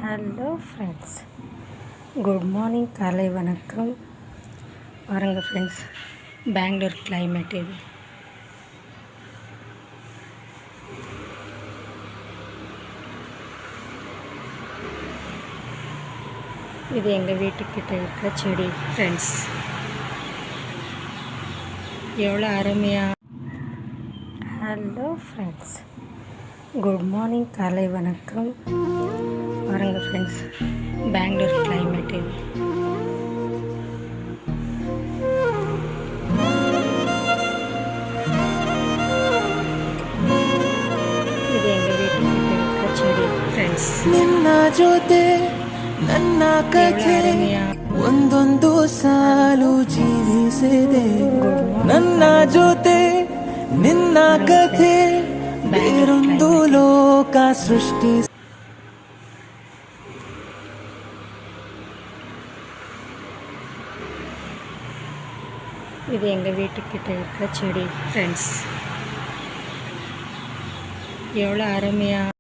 Hello friends, good morning, காலை வணக்கம். பாருங்கள் ஃப்ரெண்ட்ஸ், பெங்களூர் கிளைமேட் இது எங்கள் வீட்டுக்கிட்ட இருக்கிற செடி ஃப்ரெண்ட்ஸ். எவ்வளோ அருமையாக. ஹலோ ஃப்ரெண்ட்ஸ், குட் மார்னிங், காலை வணக்கம். பாருங்கள் ஃப்ரெண்ட்ஸ், பெங்களூர் கிளைமேட் இது எங்கள் வீட்டுக்கிட்ட இருக்கிற செடி ஃப்ரெண்ட்ஸ். ನಿನ್ನ ಜೊತೆ ನನ್ನ ಕಥೆ ಒಂದೊಂದು ಸಾಲು ಜೀವಿಸಿದೆ. ನನ್ನ ಜೊತೆ ನಿನ್ನ ಕಥೆ ಬೇರೊಂದು ಲೋಕ ಸೃಷ್ಟಿ. இது எங்கள் வீட்டுக்கிட்ட இருக்கிற செடி ஃப்ரெண்ட்ஸ். எவ்வளோ அருமையாக